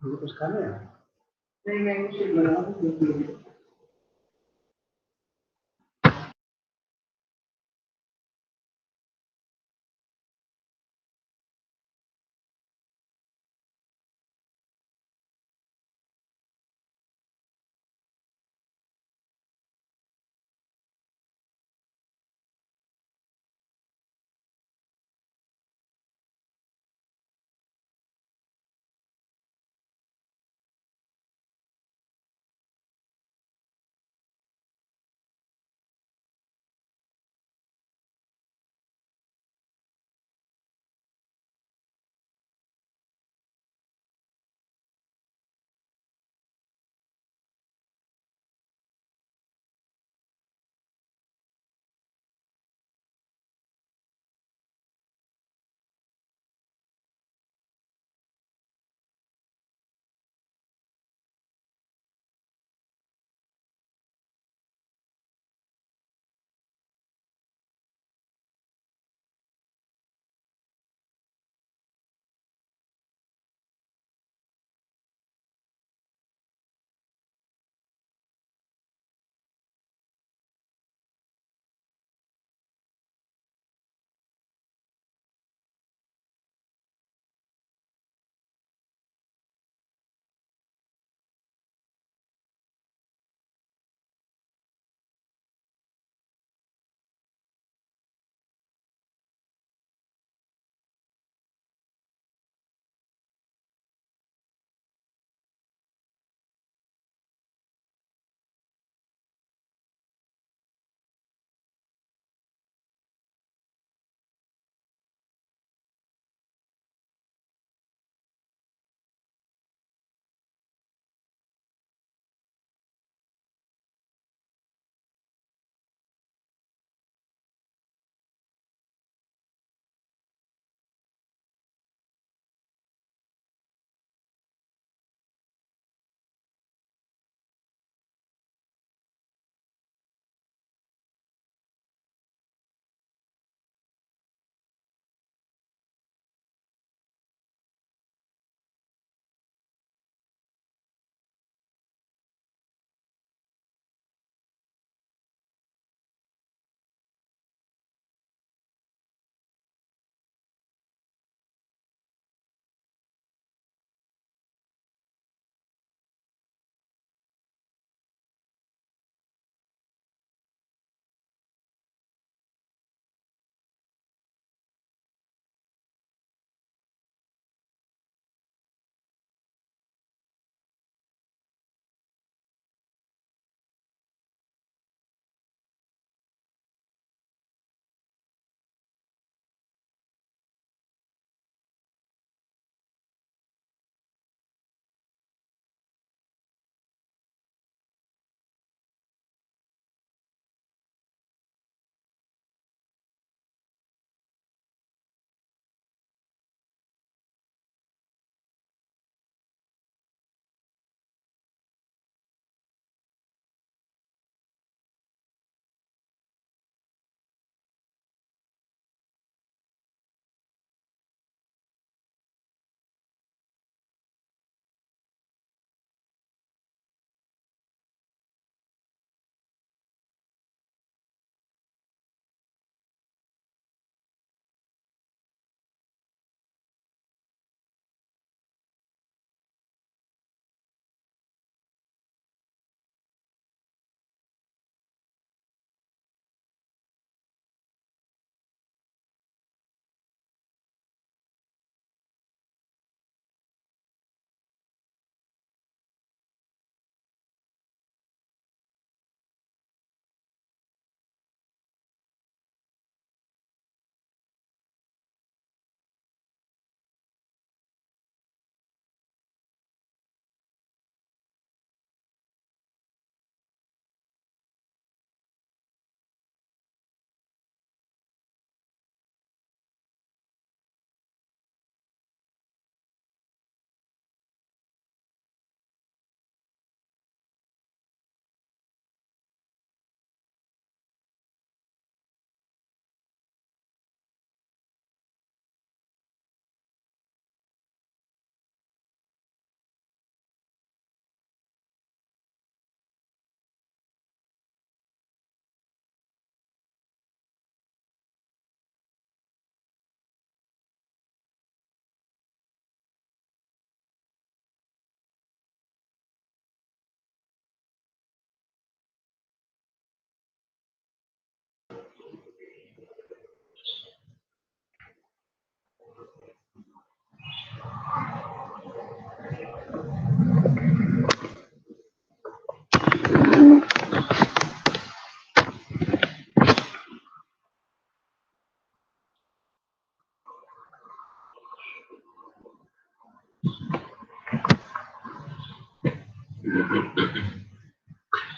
उसका ना नहीं मैं शेक बना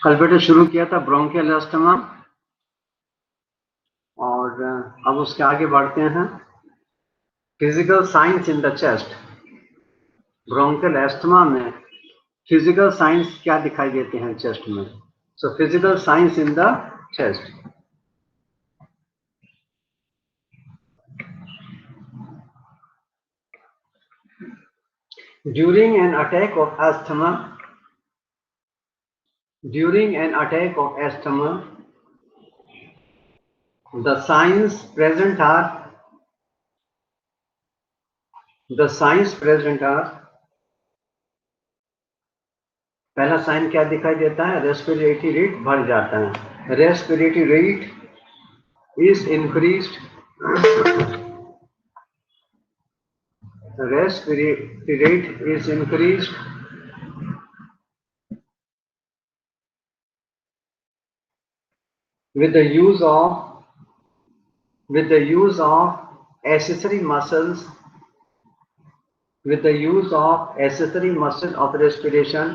कल बेटे शुरू किया था ब्रोंकियल एस्थमा और अब उसके आगे बढ़ते हैं। Physical science in the chest. Bronchial asthma में फिजिकल साइंस क्या दिखाई देते हैं चेस्ट में? So physical science in the chest. During an attack of asthma, the signs present are पहला साइन क्या दिखाई देता है? रेस्पिरेटरी रेट बढ़ जाता है। Respiratory rate is increased, respiratory rate is increased with the use of accessory muscles of respiration.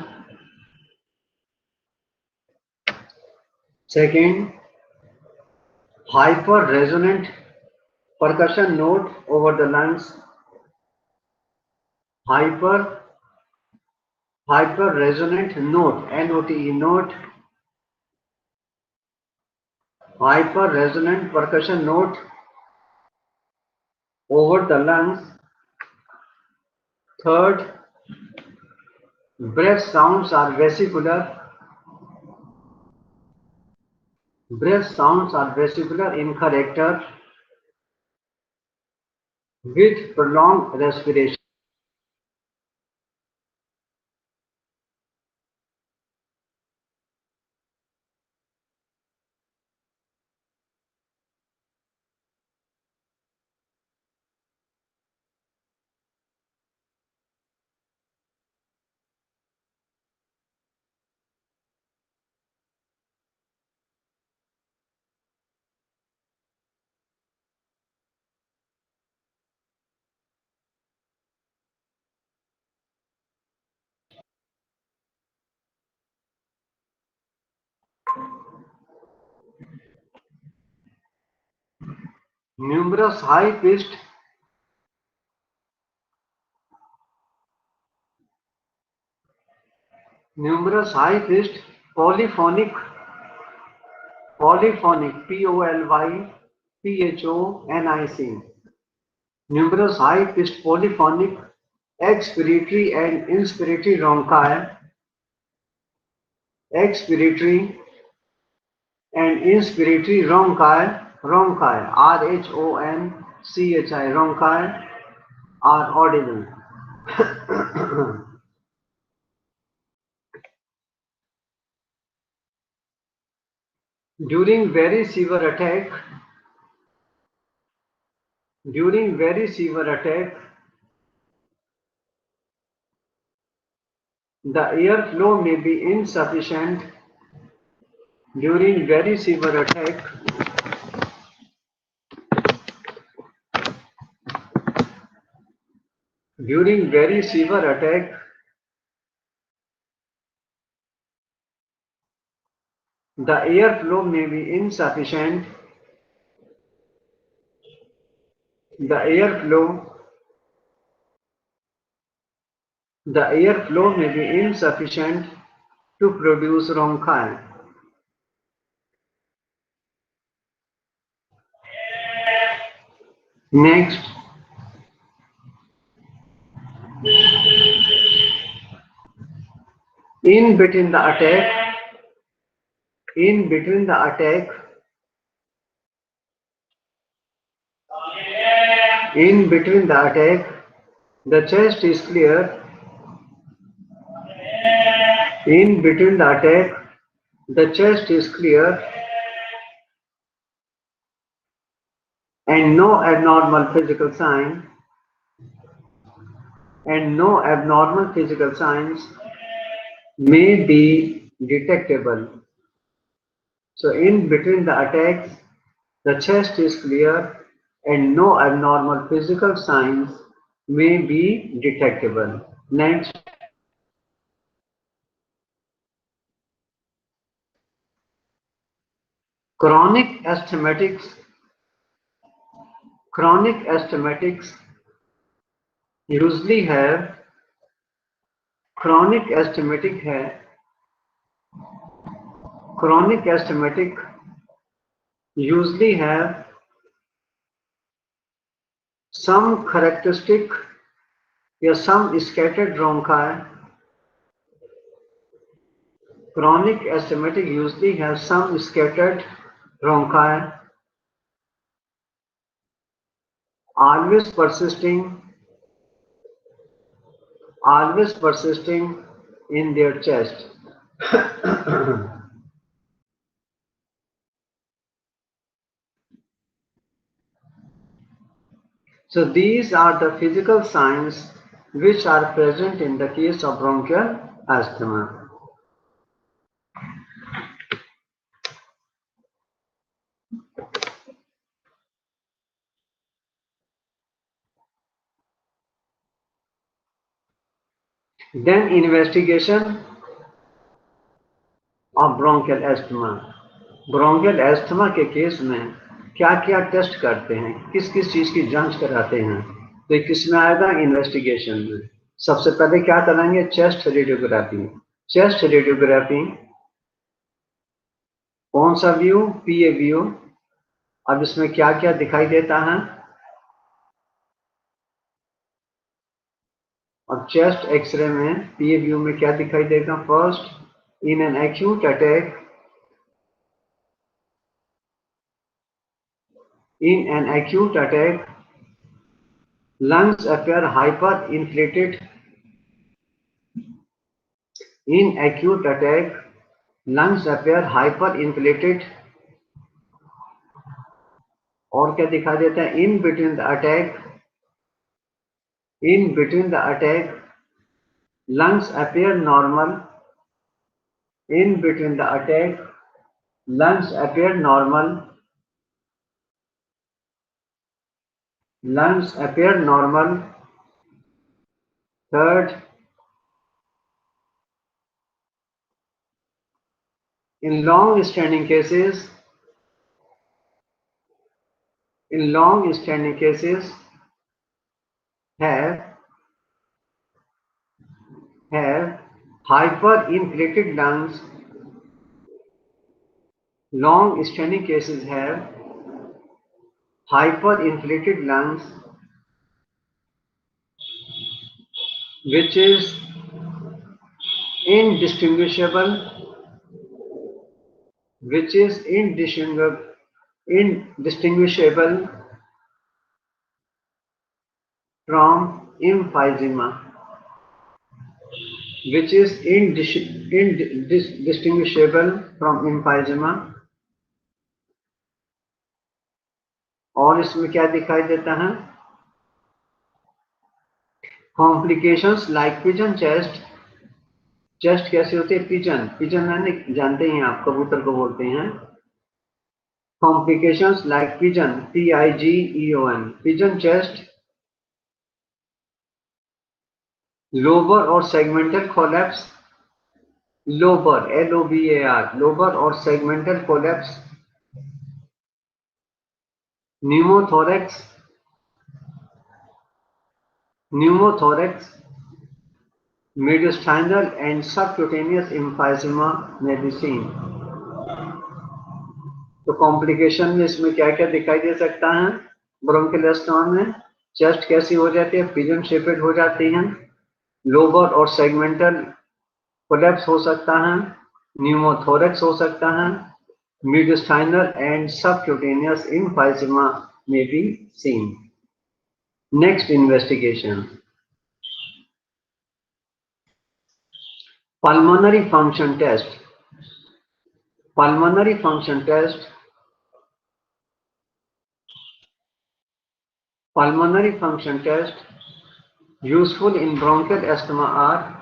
Second, hyper resonant percussion note over the lungs. Hyper resonant note, NOTE note. Hyper resonant percussion note over the lungs. Third, breath sounds are vesicular. Breath sounds are vesicular in character with prolonged respiration. Numerous high-pitched polyphonic POLYPHONIC. Numerous high-pitched polyphonic expiratory and inspiratory rhonchi. Expiratory and inspiratory rhonchi, RHONCHI, rhonchi are audible. During very severe attack, the airflow may be insufficient. During very severe attack, the airflow may be insufficient. The airflow may be insufficient to produce rhonchi. Next, in between the attack, the chest is clear. In between the attack, the chest is clear and no abnormal physical signs may be detectable. So in between the attacks, the chest is clear and no abnormal physical signs may be detectable. Next, Chronic asthmatics usually have chronic asthmatic usually have some characteristic या some scattered bronchi. Chronic asthmatic usually have some scattered bronchi, always persisting in their chest. So these are the physical signs which are present in the case of bronchial asthma. Then investigation of bronchial asthma. Bronchial asthma के case में क्या क्या test करते हैं, किस किस चीज की जांच कराते हैं, तो ये किस में आएगा? इन्वेस्टिगेशन में। सबसे पहले क्या कराएंगे? Chest radiography. चेस्ट रेडियोग्राफी कौन सा व्यू? पीए व्यू। अब इसमें क्या क्या दिखाई देता है? और चेस्ट एक्सरे में पीए व्यू में क्या दिखाई देगा? First, in an acute attack, lungs appear hyperinflated. In acute attack, lungs appear hyperinflated. और क्या दिखा देता है? In between the attack, lungs appear normal. In between the attack, lungs appear normal. Lungs appear normal. Third, in long-standing cases, have hyperinflated lungs. Long-standing cases have hyperinflated lungs, which is indistinguishable from emphysema. Which is indistinguishable from emphysema. और इसमें क्या दिखाई देता है? Complications like pigeon chest. Chest कैसे होते हैं? Pigeon मैंने जानते हैं आप, कबूतर को बोलते हैं। Complications like pigeon, PIGEON, pigeon chest, lobar or segmental collapse, lobar, LOBAR, lobar or segmental collapse, pneumothorax, mediastinal and subcutaneous emphysema may be seen. तो कॉम्प्लिकेशन में इसमें क्या क्या दिखाई दे सकता है? ब्रोंकियल अस्थमा में चेस्ट कैसी हो जाती है? पिजन शेपेड हो जाती है। लोबर और सेगमेंटल कोलैप्स हो सकता है, न्यूमोथोरेक्स हो सकता है, mediastinal and subcutaneous emphysema may be seen. Next investigation. Pulmonary function test. Pulmonary function test useful in bronchial asthma are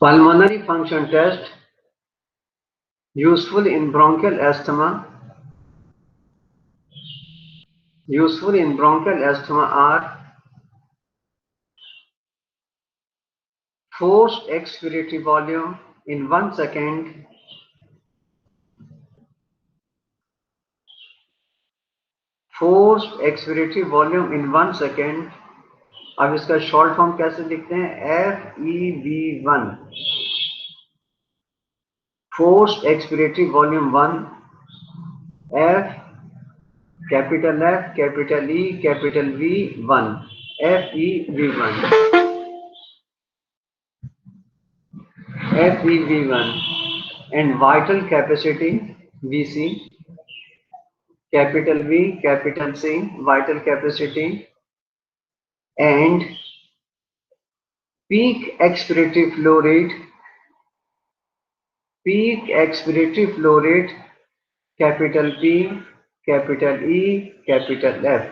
pulmonary function test useful in bronchial asthma. Useful in bronchial asthma are forced expiratory volume in 1 second, forced expiratory volume in 1 second. अब इसका short form कैसे लिखते हैं? FEV1, forced expiratory volume 1, F, capital F, capital E, capital V, 1, FEV1, FEV1, and vital capacity VC, capital V, capital C, vital capacity, and peak expiratory flow rate, capital P, capital E, capital F.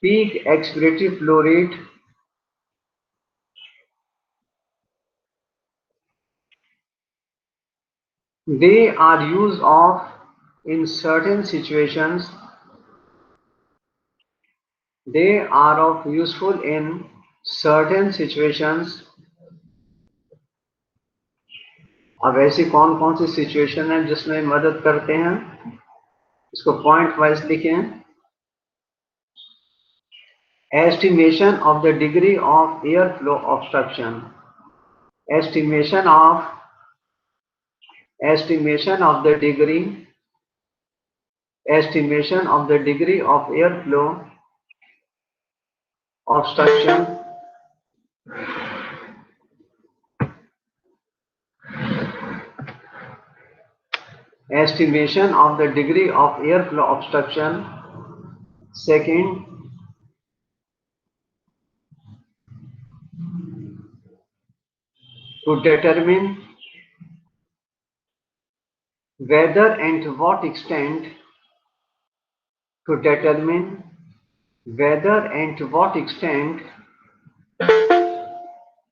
Peak expiratory flow rate they are used of in certain situations. They are of useful in certain situations. अब ऐसी कौन कौन सी situation है जिसमें मदद करते हैं? इसको पॉइंट वाइज लिखें. Estimation of the degree of airflow obstruction. Estimation of the degree of airflow obstruction Second, to determine whether and to what extent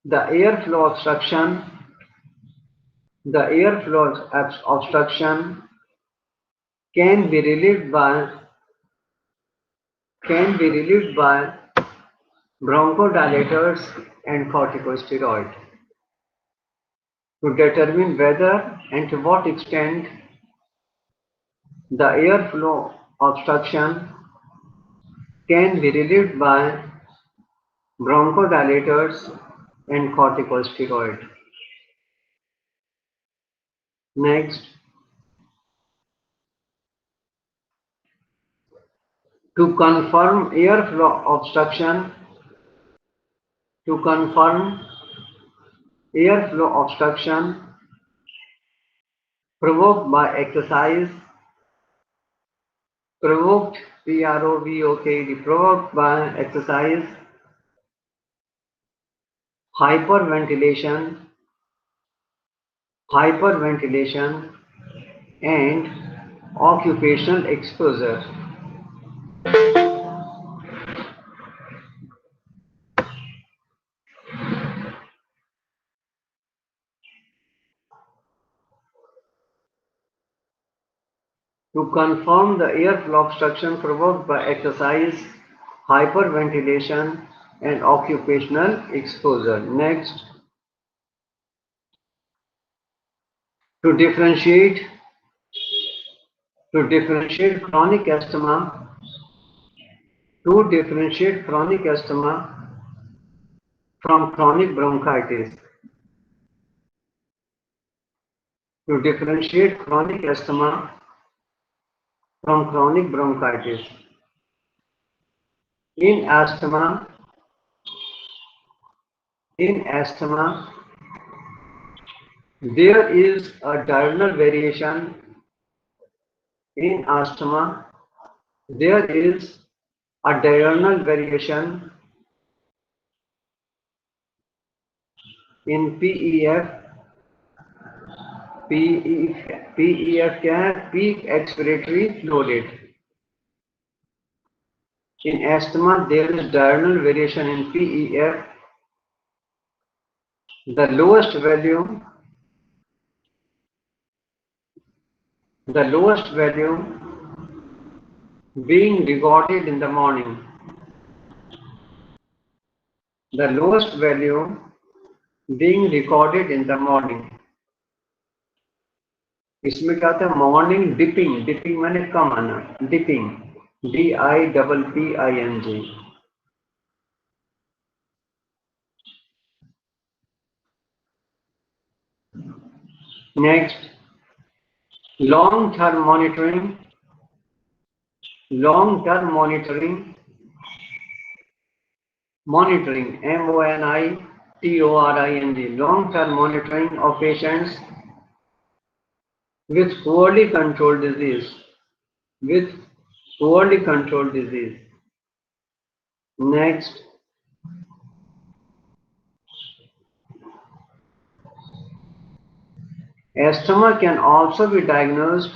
the airflow obstruction can be relieved by bronchodilators and corticosteroid. To determine whether and to what extent the airflow obstruction can be relieved by bronchodilators and corticosteroid. Next, to confirm airflow obstruction provoked by exercise, provoked by exercise, hyperventilation, and occupational exposure. To confirm the airflow obstruction provoked by exercise, hyperventilation, and occupational exposure. Next, to differentiate chronic asthma, from chronic bronchitis. To differentiate chronic asthma from chronic bronchitis. In asthma, there is a diurnal variation. In asthma, there is a diurnal variation in PEF. PEF क्या है? Peak expiratory flow rate. In asthma, there is diurnal variation in PEF. The lowest value the lowest value being recorded in the morning. The lowest value being recorded in the morning. इसमें क्या होता है? Morning dipping, dipping मैंने कम आना, dipping, DIPPING. Next, long-term monitoring. Long-term monitoring, monitoring, MONITORING, long-term monitoring of patients with poorly controlled disease, with poorly controlled disease. Next, asthma can also be diagnosed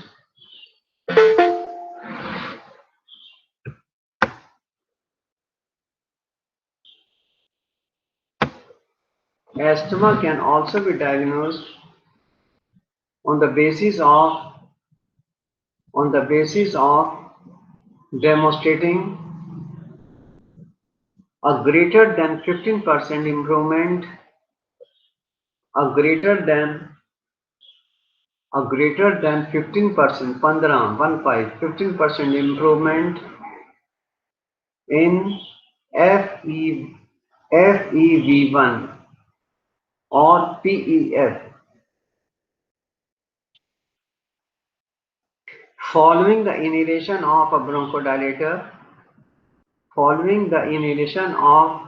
on the basis of demonstrating a greater than 15% improvement, a greater than 15%, 15% improvement in FEV1 or PEF following the inhalation of a bronchodilator, following the inhalation of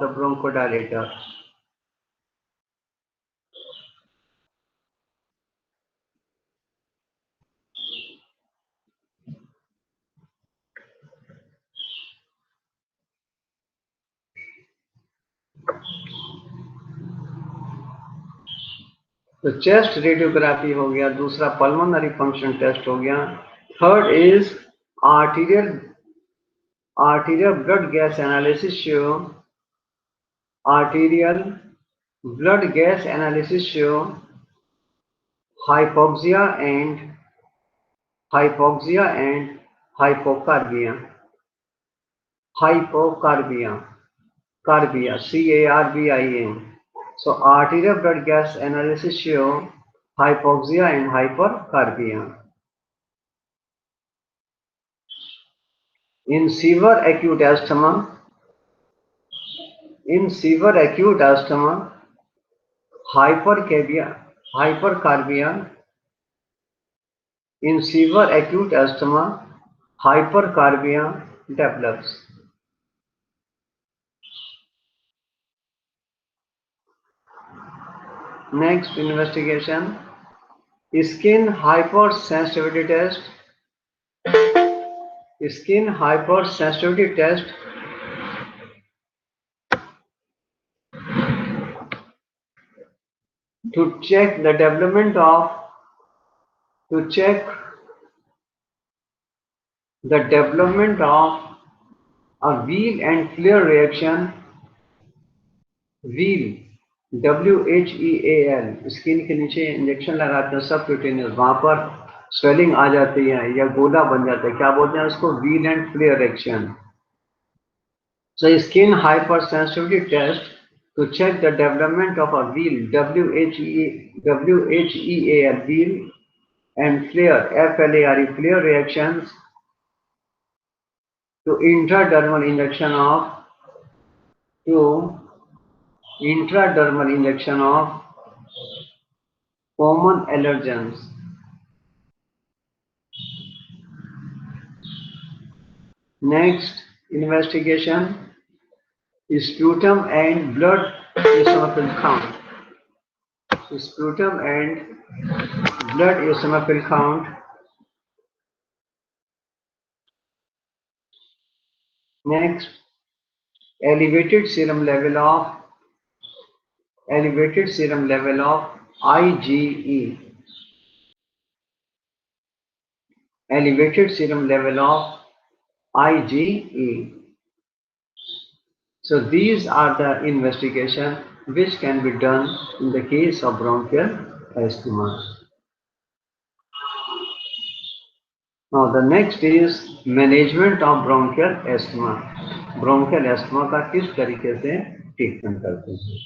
the bronchodilator. तो chest radiography हो गया, दूसरा pulmonary function test हो गया, third is arterial blood gas analysis show hypoxia and hypocarbia, CARBIA. So arterial blood gas analysis show hypoxia and hypercarbia. In severe acute asthma, hypercarbia, in severe acute asthma, hypercarbia develops. Next investigation, skin hypersensitivity test. Skin hypersensitivity test to check the development of a wheal and flare reaction. wheal, WHEAL, skin के नीचे injection लगाते हैं subcutaneous, वहां पर swelling आ जाती है या गोला बन जाता है, क्या बोलते हैं उसको? Wheel and flare reaction. So skin hypersensitivity test to check the development of a wheal, WHEAL, wheal and flare, FLARE, flare reactions to intradermal injection of common allergens. Next investigation, sputum and blood eosinophil count. Sputum and blood eosinophil count. Next, elevated serum level of IgE. Elevated serum level of IgE. So these are the investigation which can be done in the case of bronchial asthma. Now the next is management of bronchial asthma. Bronchial asthma का किस तरीके से treatment करते हैं?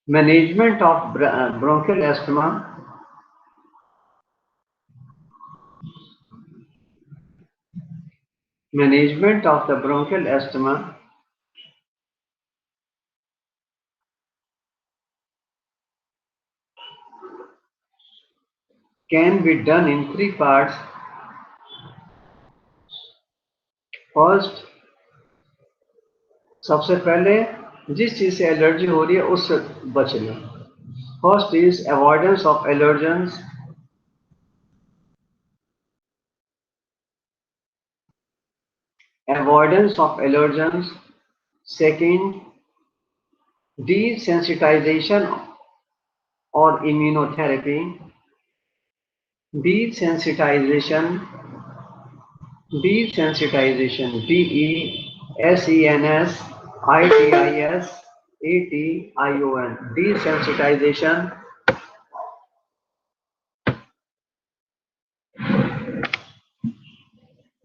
Management of bronchial asthma. Management of the bronchial asthma can be done in three parts. First, सबसे पहले जिस चीज से एलर्जी हो रही है उससे बच लो. First is avoidance of allergens. Avoidance of allergens. Second, desensitization or immunotherapy. Desensitization. Desensitization. DESENSITISATION. Desensitization.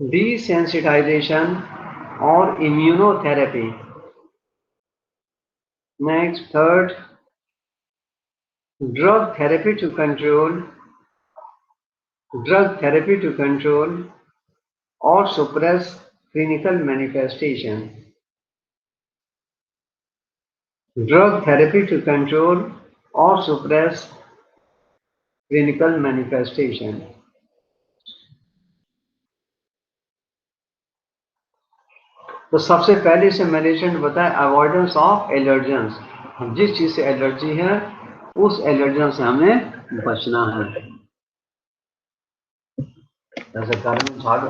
Desensitization or immunotherapy. Next, third, drug therapy to control or suppress clinical manifestation. Drug therapy to control or suppress clinical manifestation. तो सबसे पहले से management बताए avoidance of allergens. जिस चीज से allergy है उस एलर्जन से हमें बचना है. जैसे घर में झाड़ू,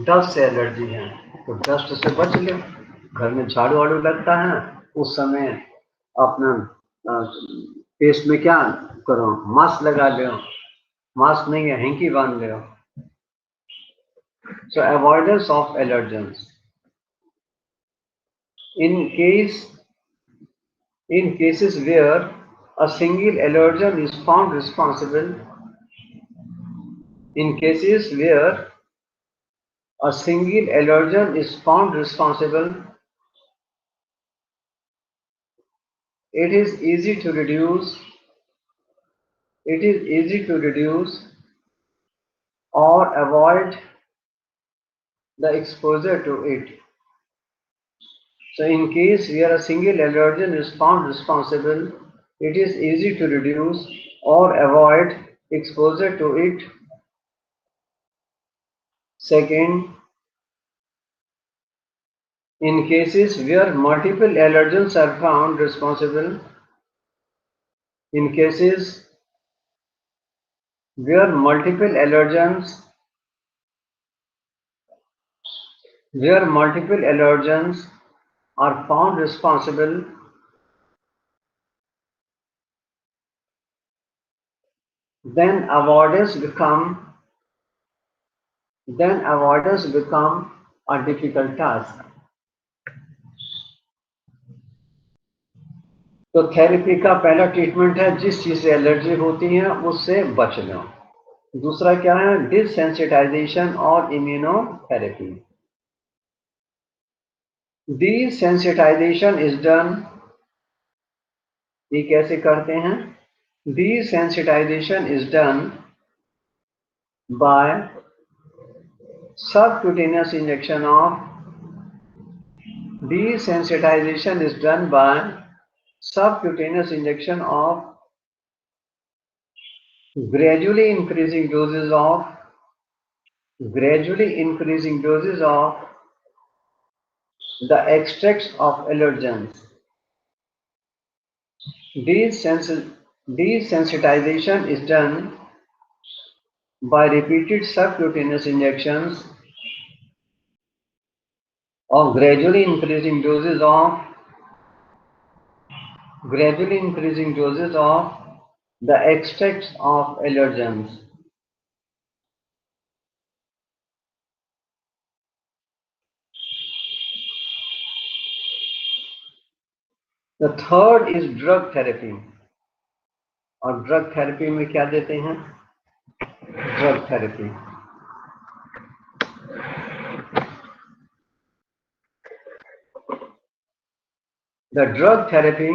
डस्ट से एलर्जी है तो डस्ट से बच ले. घर में झाड़ू वाड़ू लगता है उस समय अपना फेस में क्या करो, मास्क लगा लो. मास्क नहीं है हैंकी बांध लो. So avoidance of allergens. In cases where a single allergen is found responsible, it is easy to reduce or avoid the exposure to it. So in case where a single allergen is found responsible, it is easy to reduce or avoid exposure to it. Second, in cases where multiple allergens are found responsible, are found responsible, then avoidance become a difficult task. तो therapy का पहला treatment है जिस चीज से allergy होती है उससे बच लो. दूसरा क्या है, डिसेंसिटाइजेशन और इम्यूनोथेरेपी. डिसेंसिटाइजेशन इज डन, ये कैसे करते हैं? Desensitisation is done by subcutaneous injection of gradually increasing doses of the extracts of allergens. Desensitization is done by repeated subcutaneous injections of gradually increasing doses of the extracts of allergens. The third is drug therapy. और drug therapy में क्या देते हैं? Drug therapy. The drug therapy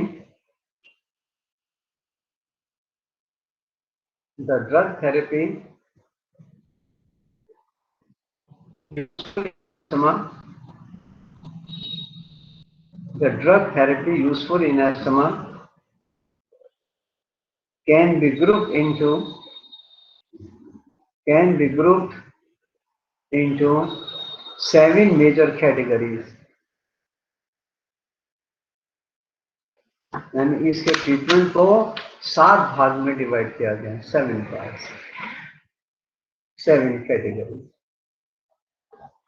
useful in asthma can be grouped into 7 major categories. यानी इसके treatment को 7 भाग में डिवाइड किया गया है, 7 पार्ट्स, 7 कैटेगरी।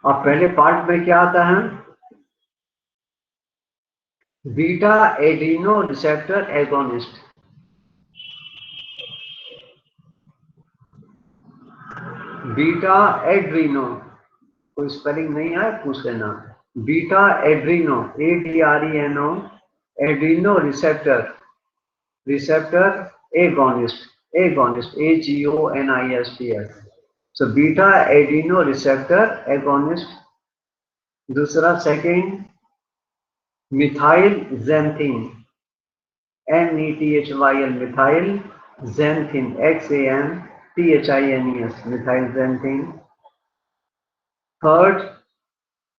और पहले पार्ट में क्या आता है? Beta adreno receptor agonist. Beta adreno, कोई स्पेलिंग नहीं है पूछ लेना। Beta adreno, ADRENO, adreno receptor agonist, AGONIST। So beta adreno receptor agonist. दूसरा second methyl xanthine, METHYL, methyl xanthine, XANTHINES, methyl xanthine. Third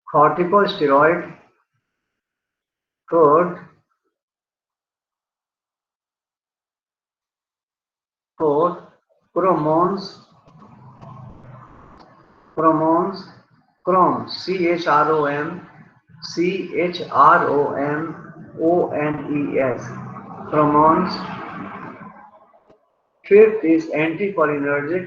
corticosteroid, fourth cromones, CHROM, CHROMONES, cromones. Fifth is anticholinergic.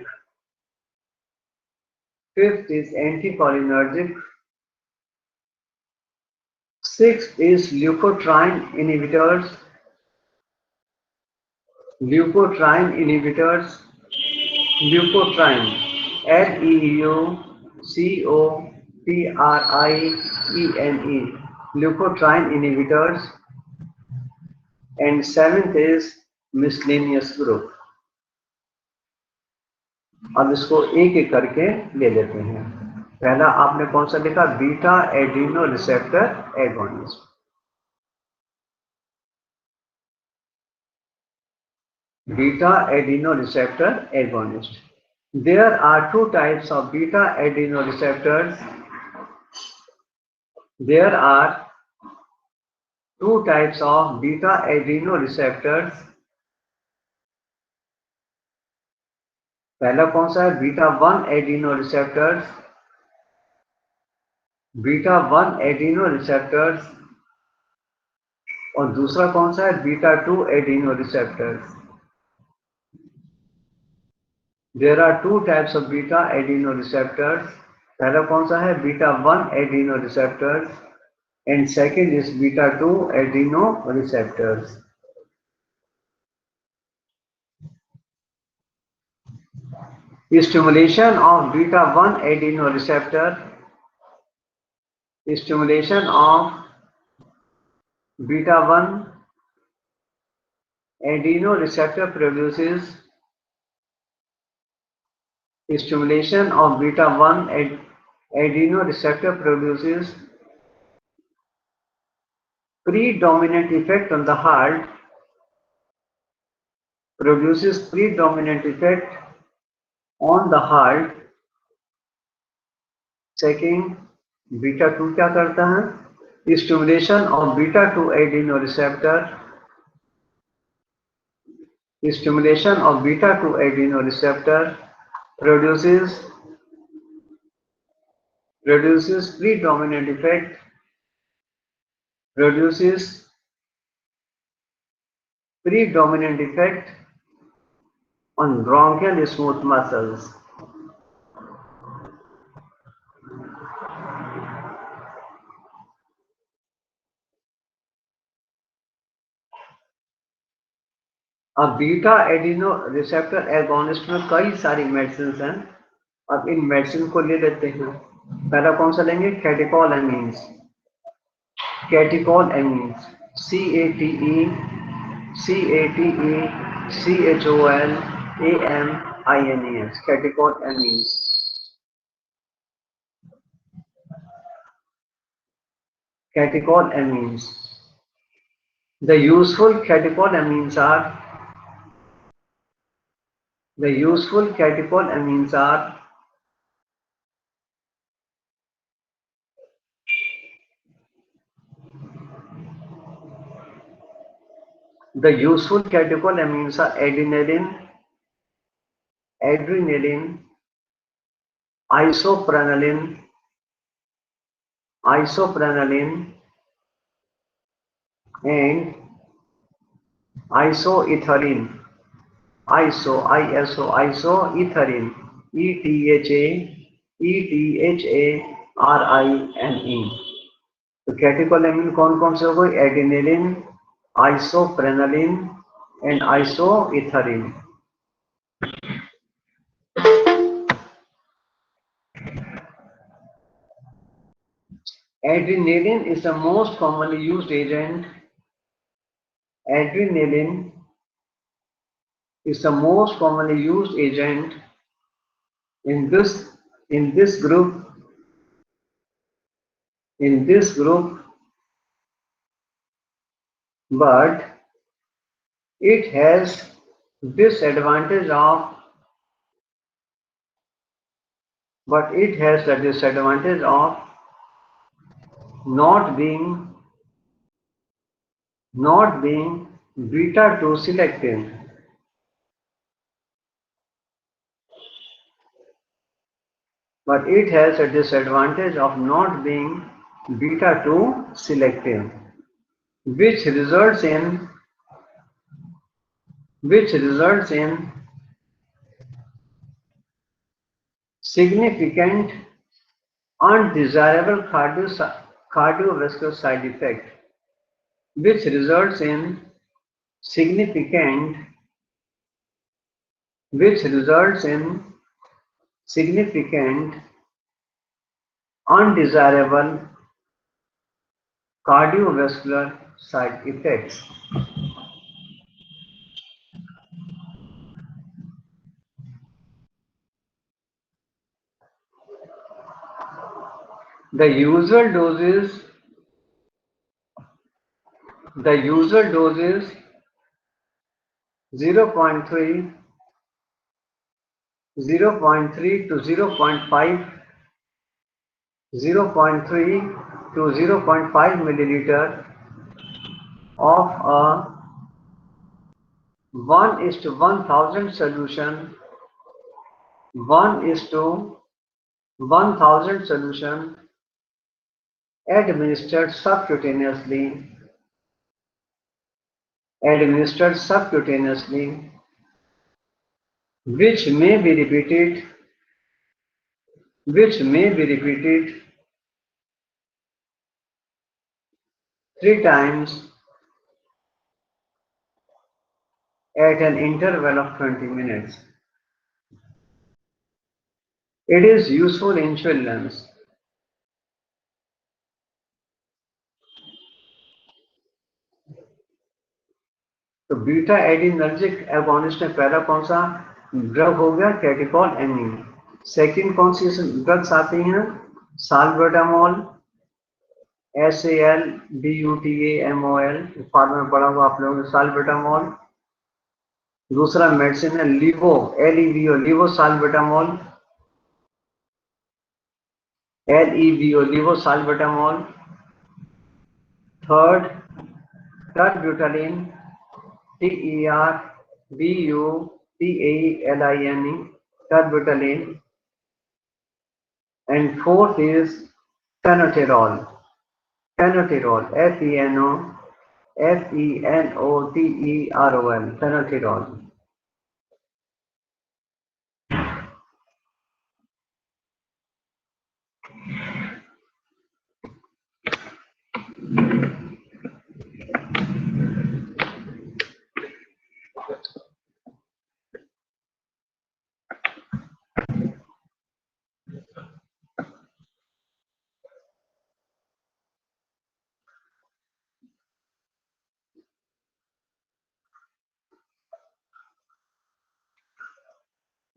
Sixth is leukotriene inhibitors. Leukotriene, LEUCOTRIENE, leukotriene inhibitors. And seventh is miscellaneous group. अब इसको एक एक करके ले लेते हैं। पहला आपने कौन सा लिखा? Beta Adreno receptor agonist. Beta adrenoreceptor agonist. There are two types of beta adrenoreceptors. There are two types of beta adrenoreceptors. पहला कौन सा है? बीटा 1 एड्रीनोरिसेप्टर्स, और दूसरा कौन सा है? Beta 2 एड्रीनोरिसेप्टर्स। There are two types of beta adrenoreceptors. पहला कौन सा है? Beta 1 adrenoreceptors, and second is beta 2 adrenoreceptors. Stimulation of beta 1 adrenoreceptor. Stimulation of beta 1 adrenoreceptor produces. Stimulation of beta 1 adrenoreceptor produces predominant effect on the heart. Second, beta 2 क्या करता है? Stimulation of beta 2 adrenoreceptor. Stimulation of beta 2 adrenoreceptor produces predominant effect. On bronchial smooth muscles. अब beta adreno receptor agonist में कई सारी medicine हैं। अब इन medicine को ले लेते हैं। पहला कौन सा लेंगे? कैटेकोलएमीन्स, CATE CHOLAMINES, catecholamines. Catecholamines. The useful catecholamines are adrenaline, isoprenaline, and isoethylene. Isoethylene. ETHARINE. तो कैटेकोलेमिन कौन कौन से हो गए? Adrenaline, isoprenaline and isoetharine. Adrenaline is the most commonly used agent. Adrenaline is the most commonly used agent in this group. But it has disadvantage of not being beta 2 selective. But it has a disadvantage of not being beta 2 selective, which results in significant undesirable cardiovascular side effect, which results in significant undesirable cardiovascular side effects. The usual dose is 0.3 to 0.5 milliliter of a 1:1000 solution, 1:1000 solution administered subcutaneously, which may be repeated 3 times at an interval of 20 minutes. It is useful in children. तो beta adrenergic agonist में पहला कौन सा drug हो गया? कैटेकोलेमिन. Second कौन सी drugs आती हैं? साल्बुटामोल, SALBUTAMOL, फार्मा में पढ़ा हुआ आप लोगों ने साल्बुटामोल. दूसरा मेडिसिन है levo salbutamol, levo salbutamol. Third terbutaline, TERBUTALINE, terbutaline. And fourth is phenoterol, FENOTEROL, phenoterol.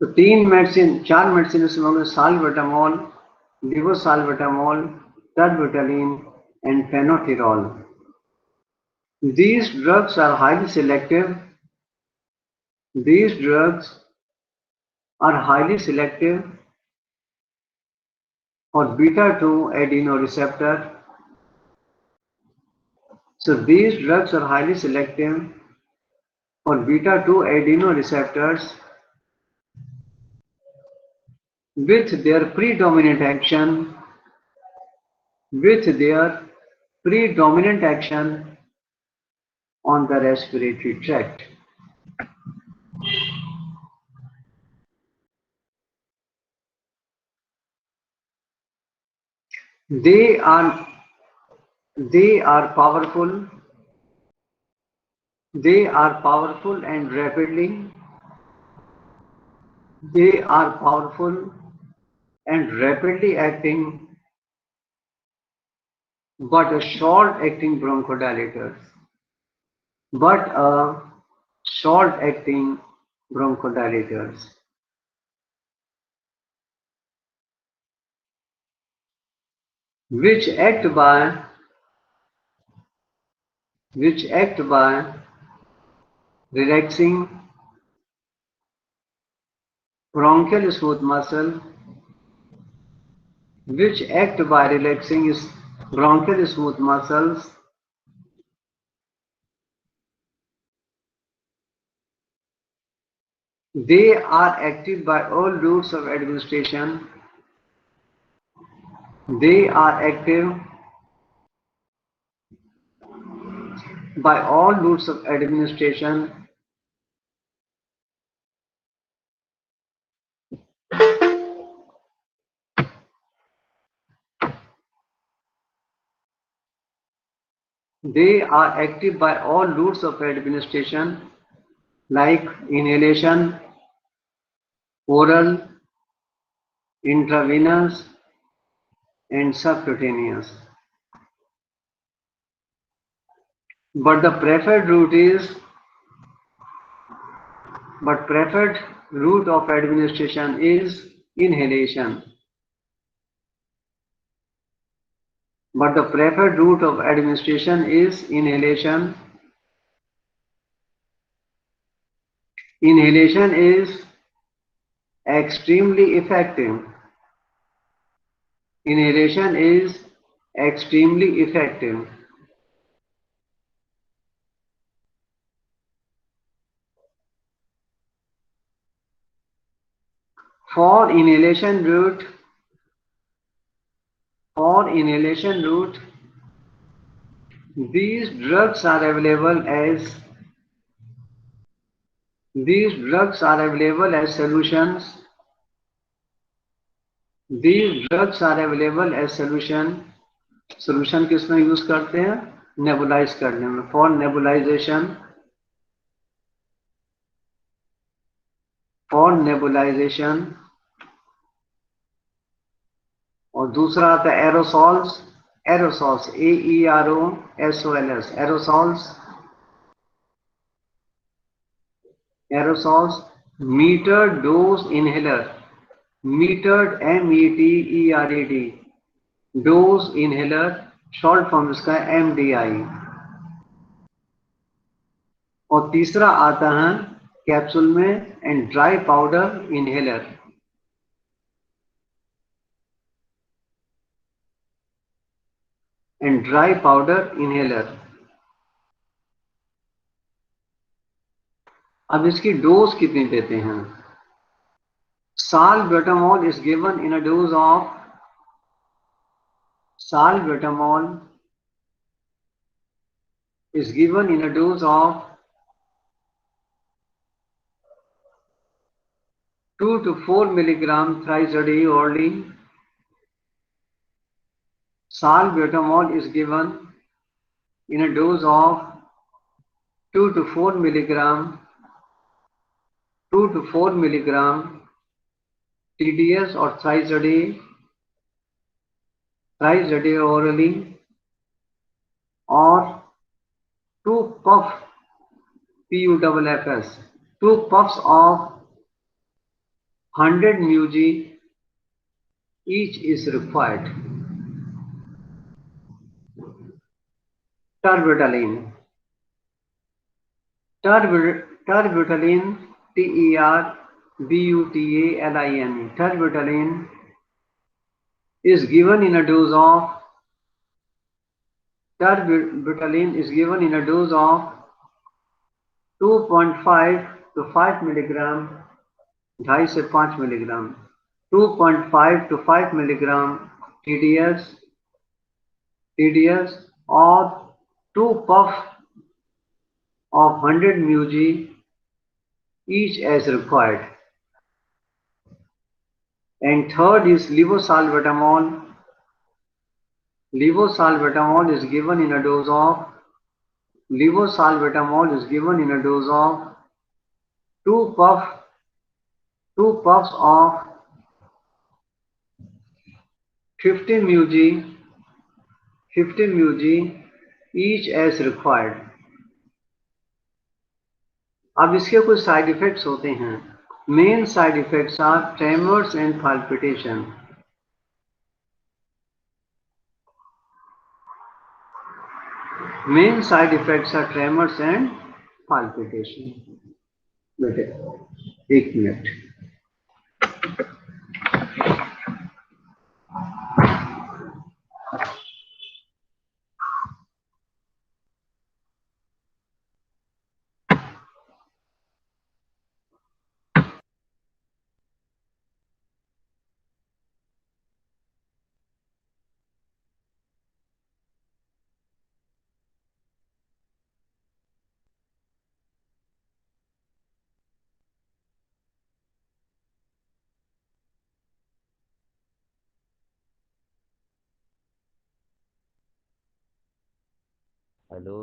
तो 4 मेडिसिन इसमें होंगे, साल्बुटामॉल, लिवोसाल्बुटामॉल, टर्बिटलिन and फेनोटिरोल. These drugs are highly selective. These drugs are highly selective for beta-2 adenoreceptor. So these drugs are highly selective for beta-2 adenoreceptors with their predominant action on the respiratory tract. They are powerful. They are powerful and rapidly. They are powerful and rapidly acting, but a short-acting bronchodilators. Which act by relaxing bronchial smooth muscle, which act by relaxing bronchial smooth muscles. They are active by all routes of administration. They are active by all routes of administration. They are active by all routes of administration like inhalation, oral, intravenous, and subcutaneous. But preferred route of administration is inhalation. But the preferred route of administration is inhalation. Inhalation is extremely effective. Inhalation is extremely effective. For inhalation route, these drugs are available as solutions. These drugs are available as solution. Solution किसमें use करते हैं? Nebulise करने में, for nebulisation. और दूसरा आता है aerosols. AEROSOLS, aerosols. Metered dose inhaler, metered METERED, dose inhaler, short form इसका MDI. और तीसरा आता है कैप्सूल में एंड ड्राई पाउडर इनहेलर. अब इसकी डोज कितनी देते हैं? Salbutamol is given in a dose of 2 to 4 milligram thrice a day orally. Salbutamol is given in a dose of 2 to 4 milligram TDS or thrice a day orally, or 2 puffs, PUFFs, 2 puffs of 100 μg each is required. Terbutaline. Terbutaline, Terbutaline. Terbutaline is given in a dose of Terbutaline is given in a dose of 2.5 to 5 milligram, 2.5 से 5 milligram, 2.5 to 5 milligram TDS or 2 puff of 100 μg each as required. And third is levosalbutamol. Levosalbutamol is given in a dose of 2 puffs of 15 μg each as required. अब इसके कुछ side effects होते हैं. Main side effects are tremors and palpitation. Main side effects are tremors and palpitation. बेटे 1 minute. Hello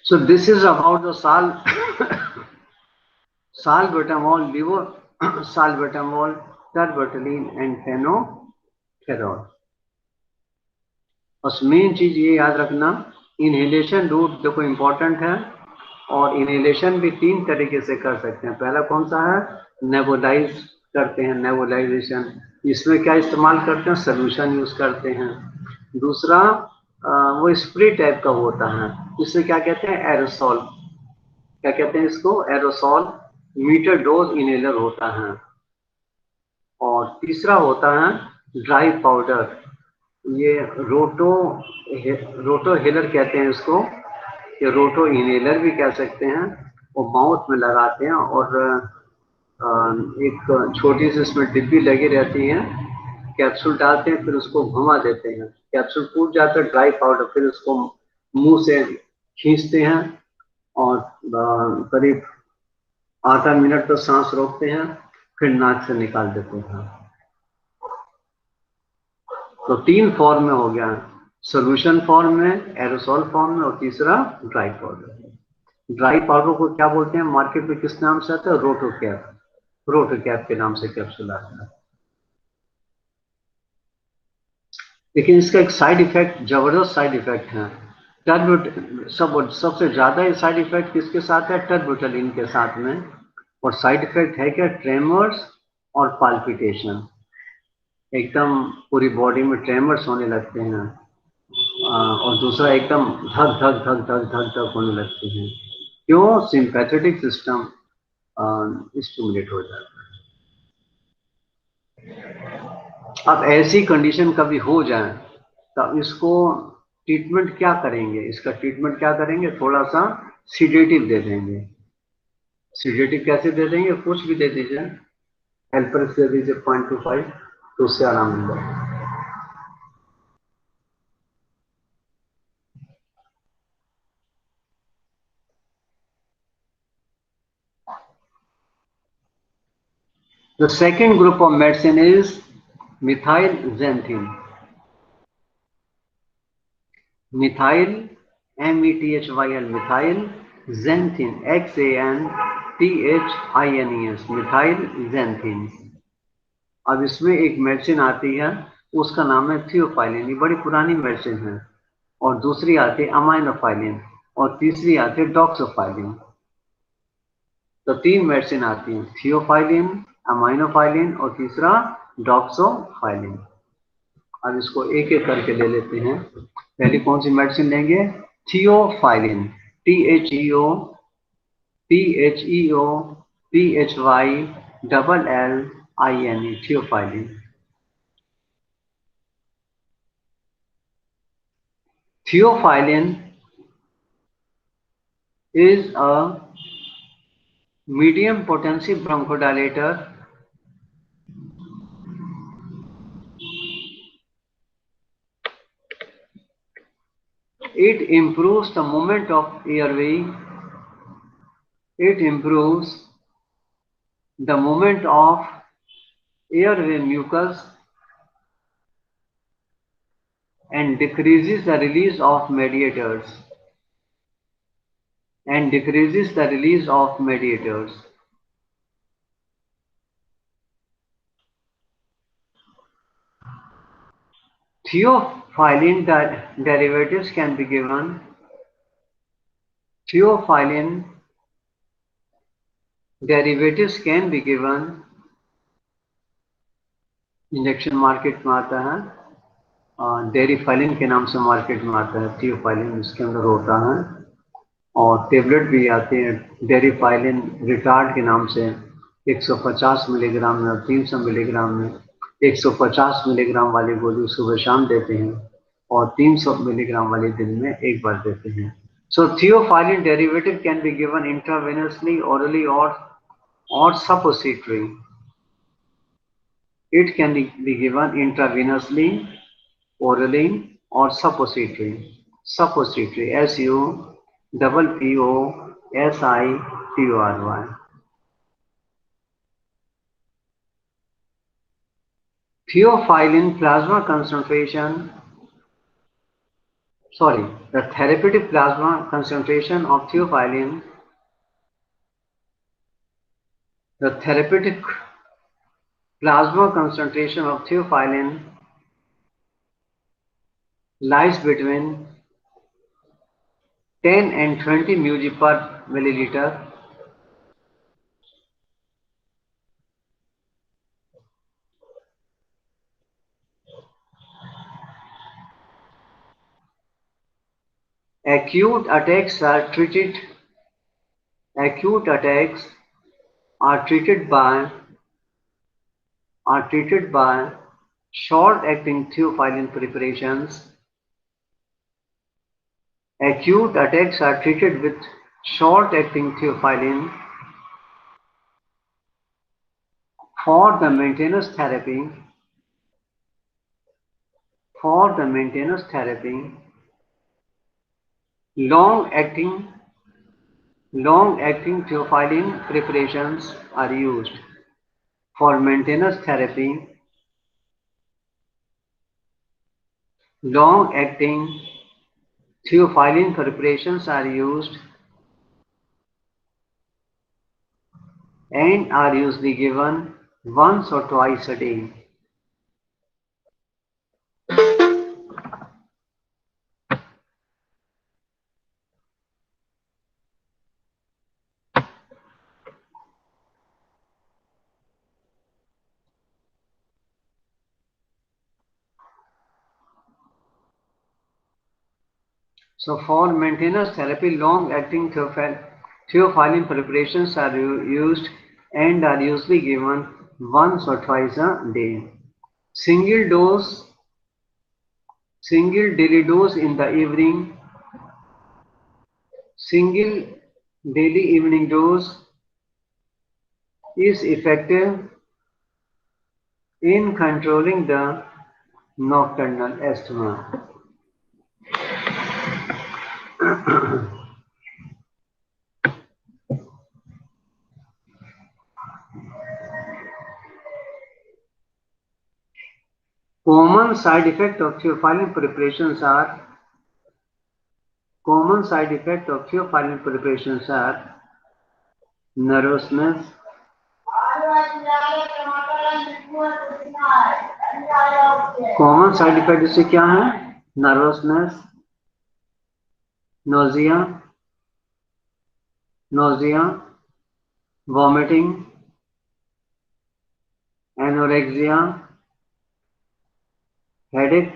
So this is about the salbutamol, levo salbutamol, terbutaline and phenotherol. बस main चीज ये याद रखना, इनहेलेशन रूट देखो important है, और inhalation भी 3 तरीके से कर सकते हैं। पहला कौन सा है, नेबुलाइज करते हैं, नेबुलाइजेशन, इसमें क्या इस्तेमाल करते हैं, सोल्यूशन यूज करते हैं। दूसरा वो स्प्रे टाइप का होता है, इसे क्या कहते हैं, एरोसॉल, क्या कहते हैं इसको, एरोसॉल, मीटर डोज इनहेलर होता है। और तीसरा होता है ड्राई पाउडर, ये रोटो हेलर कहते हैं इसको, ये रोटो इनहेलर भी कह सकते हैं। वो माउथ में लगाते हैं और एक छोटी सी इसमें डिब्बी लगी रहती है, कैप्सूल डालते हैं, फिर उसको घुमा देते हैं, कैप्सूल टूट जाता है, ड्राई पाउडर, फिर उसको मुंह से खींचते हैं और करीब 8 मिनट तक सांस रोकते हैं, फिर नाक से निकाल देते हैं। तो 3 फॉर्म में हो गया, सोल्यूशन फॉर्म में, एरोसॉल फॉर्म में, और तीसरा ड्राई पाउडर। ड्राई पाउडर को क्या बोलते हैं, मार्केट में किस नाम से आता है, रोटो कैप, रोटो कैप के नाम से कैप्सूल आता है। लेकिन इसका एक साइड इफेक्ट, जबरदस्त साइड इफेक्ट है, सबसे ज्यादा साइड इफेक्ट किसके साथ है, टर्बुटालिन के साथ में। और साइड इफेक्ट है क्या, ट्रेमर्स और पाल्पिटेशन, एकदम पूरी बॉडी में ट्रेमर्स होने लगते हैं, और दूसरा एकदम धक धक धक धक धक धक होने लगते हैं। क्यों, सिंपैथेटिक सिस्टम स्टिमुलेट हो जाता है। अब ऐसी कंडीशन कभी हो जाए तो इसको ट्रीटमेंट क्या करेंगे, इसका ट्रीटमेंट क्या करेंगे, थोड़ा सा सीडेटिव दे देंगे। सीडेटिव कैसे दे देंगे, कुछ भी दे दीजिए, हेल्पर दे दीजिए 0.25, तो उससे आराम मिलेगा। The second group of medicine is methylxanthine. Methyl, methyl, methyl, xanthine, xanthines, methylxanthine। अब इसमें एक मेडिसिन आती है, उसका नाम है थियोफाइलिन, ये बड़ी पुरानी मेडिसिन है। और दूसरी आती है अमाइनोफाइलिन, और तीसरी आती है डॉक्सोफाइलिन। तो 3 मेडिसिन आती हैं, थियोफाइलिन, अमाइनोफाइलिन और तीसरा डॉक्सोफाइलिन। अब इसको एक एक करके ले लेते हैं। पहले कौन सी मेडिसिन लेंगे, theophylline, THEO, PHYLLINE, theophylline. Theophylline is a medium potency bronchodilator. It improves the movement of airway. It improves the movement of airway mucus and decreases the release of mediators. Theophylline derivatives can be given. Theophylline derivatives can be given. Injection market में आता है, Deriphyllin के नाम से market में आता है, theophylline इसके अंदर होता है। और टेबलेट भी आते हैं, डेरिफाइलिन रिटार्ड के नाम से, 150 मिलीग्राम में और 300 मिलीग्राम में। 150 मिलीग्राम वाली गोली सुबह शाम देते हैं, और 300 मिलीग्राम वाली दिन में एक बार देते हैं। So theophylline derivative can be given intravenously, orally or suppository. It can be given intravenously, orally or suppository. Suppository, SUPPOSITORY. Theophylline plasma concentration sorry, the therapeutic plasma concentration of theophylline, the therapeutic plasma concentration of theophylline lies between 10 and 20 μg per milliliter. Acute attacks are treated by short-acting theophylline preparations. Acute attacks are treated with short-acting theophylline for the maintenance therapy. Long-acting theophylline preparations are used. For maintenance therapy, long-acting theophylline preparations are used and are usually given once or twice a day. So for maintenance therapy, long-acting theophylline preparations are used and are usually given once or twice a day. Single daily dose in the evening. Single daily evening dose is effective in controlling the nocturnal asthma. Common side effects of theophylline preparations are nervousness, common side effect इससे क्या है? Nervousness, nausea, vomiting, anorexia, headache,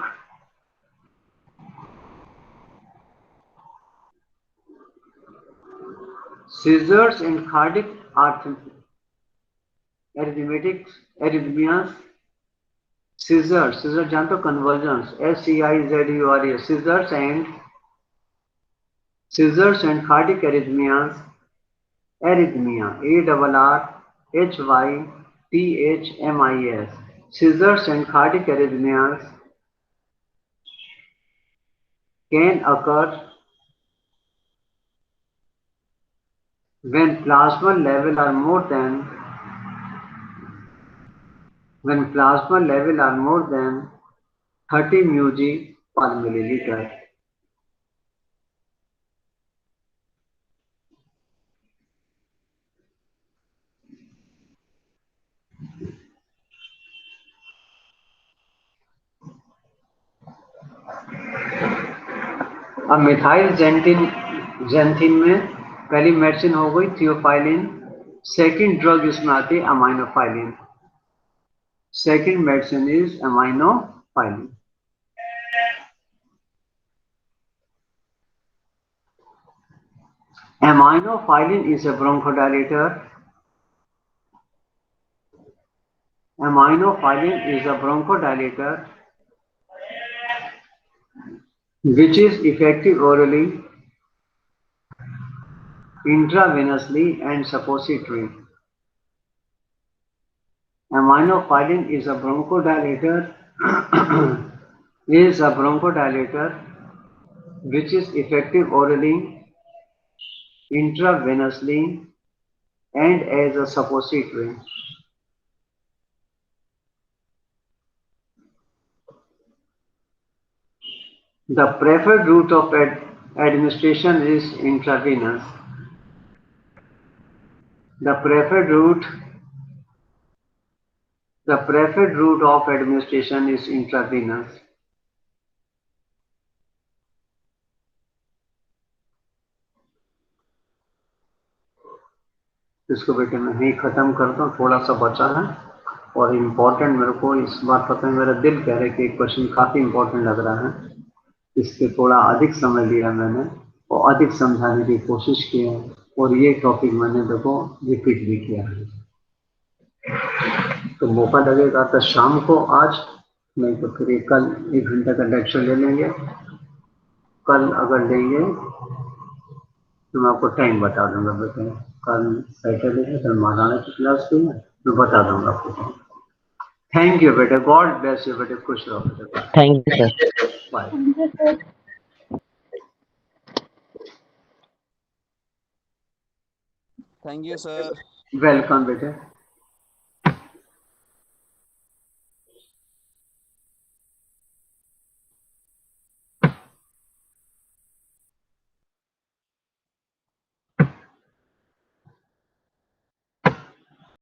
seizures and cardiac arrhythmias. Seizure जानते हो? Convergence, SCIZURES, seizures and cardiac arrhythmias, arrhythmia, ARRHYTHMIAS, seizures and cardiac arrhythmias can occur when plasma level are more than 30 μg per milliliter. अब methyl xanthine में पहली medicine हो गई theophylline, second drug इसमें आती है aminophylline. Second medicine is aminophylline. Aminophylline is a bronchodilator. Which is effective orally, intravenously and suppository. Aminophylline is a bronchodilator which is effective orally, intravenously and as a suppository. The preferred route of administration is intravenous. The preferred route of administration is intravenous. इसको बेटे मैं यही खत्म करता हूँ, थोड़ा सा बचा है और इम्पोर्टेंट मेरे को इस बात पता है, मेरा दिल कह रहा है कि क्वेश्चन काफी इम्पोर्टेंट लग रहा है, इसके थोड़ा अधिक समय लिया मैंने और अधिक समझाने की कोशिश की है और ये टॉपिक मैंने देखो रिपीट भी किया है। तो मौका लगेगा तो शाम को आज, नहीं तो फिर कल 1 घंटे का लेक्चर ले लेंगे। कल अगर लेंगे तो मैं आपको टाइम बता दूंगा बेटे, कल सैटरडे है, कल महाराणा की क्लास भी है, मैं बता दूंगा आपको। थैंक यू बेटे, गॉड ब्लेस यू बेटे, खुश रहो बेटे। Thank you sir. Bye. Thank you sir. Welcome बेटे।